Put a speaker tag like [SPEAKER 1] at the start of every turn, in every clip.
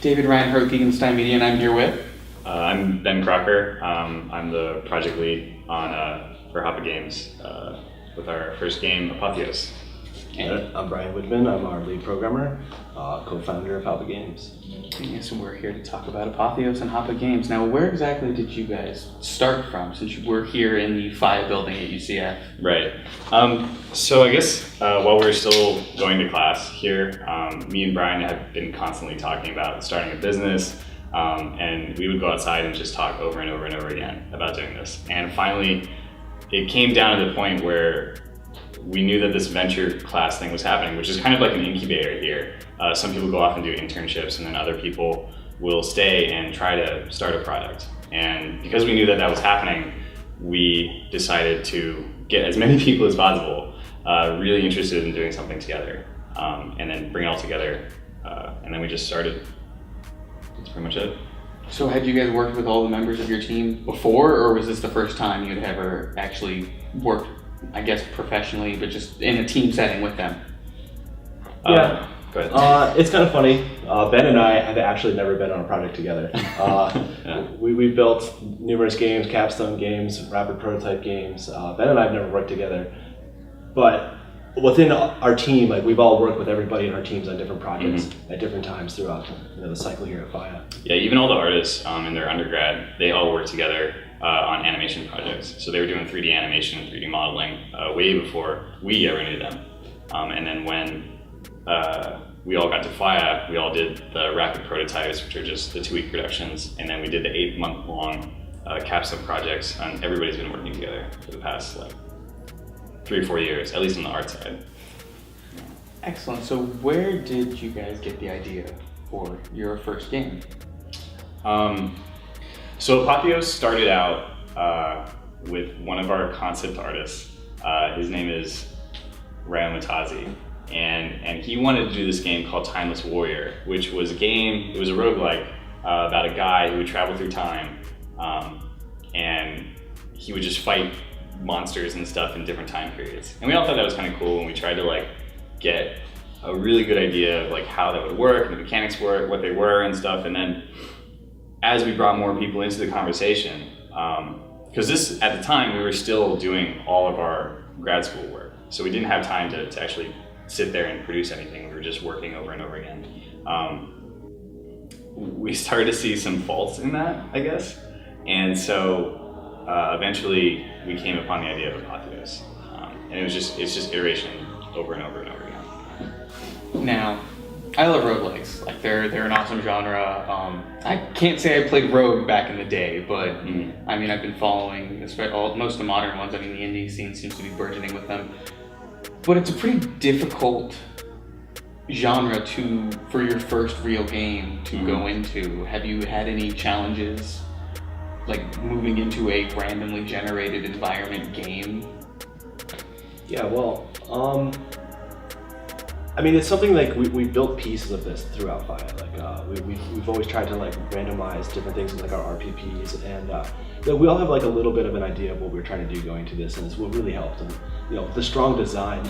[SPEAKER 1] David Reinhardt, Geekenstein Media, and I'm here with...
[SPEAKER 2] I'm Ben Crocker. I'm the project lead for Hapa Games with our first game, Apotheos.
[SPEAKER 3] And I'm Brian Woodman. I'm our lead programmer, co-founder of Hapa Games.
[SPEAKER 1] Yes, and we're here to talk about Apotheos and Hapa Games. Now, where exactly did you guys start from, since you were here in the FIA building at UCF?
[SPEAKER 2] Right. So I guess while we're still going to class here, me and Brian have been constantly talking about starting a business, and we would go outside and just talk over and over and over again about doing this. And finally, it came down to the point where we knew that this venture class thing was happening, which is kind of like an incubator here. Some people go off and do internships, and then other people will stay and try to start a product. And because we knew that that was happening, we decided to get as many people as possible really interested in doing something together, and then bring it all together. And then we just started. That's pretty much it.
[SPEAKER 1] So had you guys worked with all the members of your team before, or was this the first time you'd ever actually worked, I guess professionally, but just in a team setting with them?
[SPEAKER 3] Yeah.
[SPEAKER 2] Go ahead.
[SPEAKER 3] It's kind of funny. Ben and I have actually never been on a project together.
[SPEAKER 2] Yeah.
[SPEAKER 3] We built numerous games, capstone games, rapid prototype games. Ben and I have never worked together, but within our team, like we've all worked with everybody in our teams on different projects at different times throughout the cycle here at FIA.
[SPEAKER 2] Yeah, even all the artists in their undergrad, they all work together on animation projects. So they were doing 3D animation and 3D modeling way before we ever knew them. And then when we all got to FIA, we all did the rapid prototypes, which are just the 2-week productions, and then we did the 8-month-long capstone projects, and everybody's been working together for the past 3 or 4 years, at least on the art side.
[SPEAKER 1] Excellent. So where did you guys get the idea for your first game?
[SPEAKER 2] So Apotheos started out with one of our concept artists. His name is Ryan Matazi, and he wanted to do this game called Timeless Warrior, which was a game, it was a roguelike about a guy who would travel through time, and he would just fight monsters and stuff in different time periods. And we all thought that was kind of cool, and we tried to get a really good idea of how that would work, and the mechanics were, what they were and stuff. And then as we brought more people into the conversation, because this, at the time, we were still doing all of our grad school work. So we didn't have time to actually sit there and produce anything. We were just working over and over again. We started to see some faults in that, I guess. And so eventually we came upon the idea of Apotheos. And it's just iteration over and over and over again.
[SPEAKER 1] Now, I love roguelikes. They're an awesome genre. I can't say I played Rogue back in the day, but I mean, I've been following most of the modern ones. I mean, the indie scene seems to be burgeoning with them. But it's a pretty difficult genre for your first real game to go into. Have you had any challenges, moving into a randomly generated environment game?
[SPEAKER 3] Yeah, well, I mean, it's something we built pieces of this throughout FIA. We've always tried to randomize different things in our RPPs, and we all have a little bit of an idea of what we're trying to do going to this, and it's what really helped. And the strong design,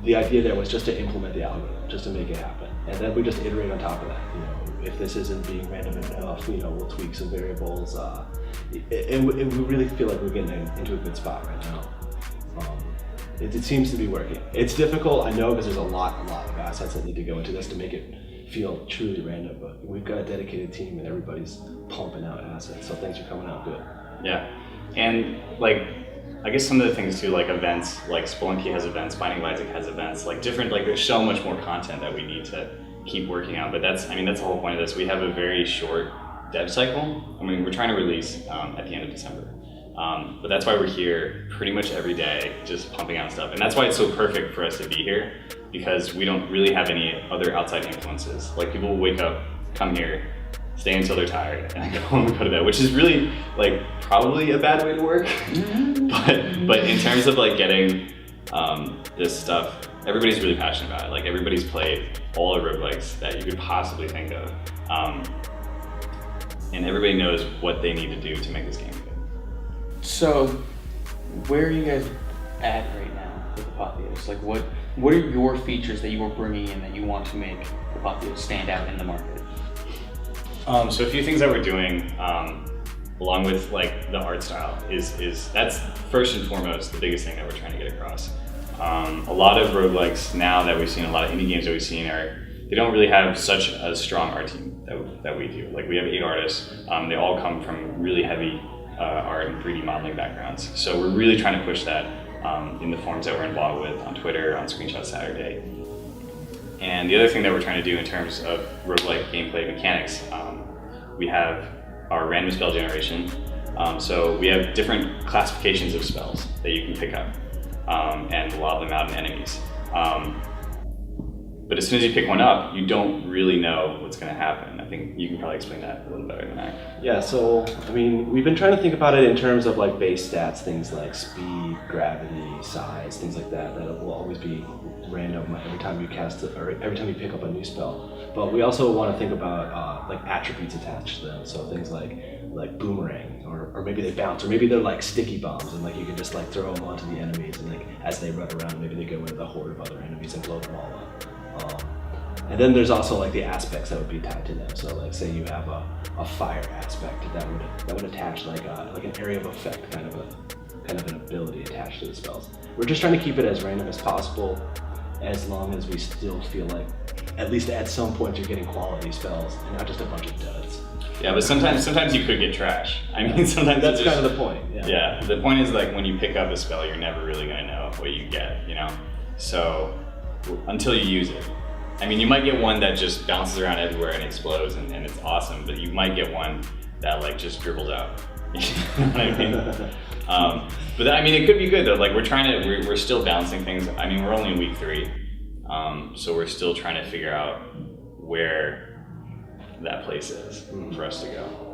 [SPEAKER 3] the idea there was just to implement the algorithm, just to make it happen, and then we just iterate on top of that. If this isn't being random enough, we'll tweak some variables, and we really feel like we're getting into a good spot right now. It seems to be working. It's difficult, I know, because there's a lot of assets that need to go into this to make it feel truly random, but we've got a dedicated team and everybody's pumping out assets, so things are coming out good.
[SPEAKER 2] Yeah, and I guess some of the things too, events, Spelunky has events, Binding of Isaac has events, different, there's so much more content that we need to keep working on, but that's the whole point of this. We have a very short dev cycle. I mean, we're trying to release at the end of December. But that's why we're here pretty much every day, just pumping out stuff. And that's why it's so perfect for us to be here, because we don't really have any other outside influences. People will wake up, come here, stay until they're tired, and go home and go to bed, which is really probably a bad way to work. but in terms of getting this stuff, everybody's really passionate about it. Everybody's played all the roguelikes that you could possibly think of. And everybody knows what they need to do to make this game good.
[SPEAKER 1] So, where are you guys at right now with Apotheos? What are your features that you are bringing in that you want to make Apotheos stand out in the market?
[SPEAKER 2] So a few things that we're doing, along with like the art style, is that's first and foremost the biggest thing that we're trying to get across. A lot of roguelikes now that we've seen, a lot of indie games that we've seen they don't really have such a strong art team that we do. Like we have 8 artists. They all come from really heavy art and 3D modeling backgrounds. So we're really trying to push that in the forums that we're involved with on Twitter, on Screenshot Saturday. And the other thing that we're trying to do in terms of roguelike gameplay mechanics, we have our random spell generation. So we have different classifications of spells that you can pick up and lob them out in enemies. But as soon as you pick one up, you don't really know what's going to happen. I think you can probably explain that a little better than I.
[SPEAKER 3] Yeah, so, I mean, we've been trying to think about it in terms of like base stats, things like speed, gravity, size, things like that will always be random every time you cast it, or every time you pick up a new spell. But we also want to think about like attributes attached to them, so things like boomerang, or maybe they bounce, or maybe they're like sticky bombs, and like you can just like throw them onto the enemies, and like as they run around, maybe they go into the horde of other enemies and blow them all up. And then there's also like the aspects that would be tied to them. So like say you have a fire aspect that would attach like an area of effect, kind of an ability attached to the spells. We're just trying to keep it as random as possible, as long as we still feel like at least at some point you're getting quality spells and not just a bunch of duds.
[SPEAKER 2] Yeah, but sometimes you could get trash. I mean, sometimes
[SPEAKER 3] that's kind of the point.
[SPEAKER 2] Yeah, the point is like when you pick up a spell, you're never really gonna know what you get, you know? So until you use it. I mean, you might get one that just bounces around everywhere and explodes and it's awesome, but you might get one that like just dribbles out. You know what I mean? But I mean, it could be good though. Like we're still balancing things. I mean, we're only in week 3, so we're still trying to figure out where that place is for us to go.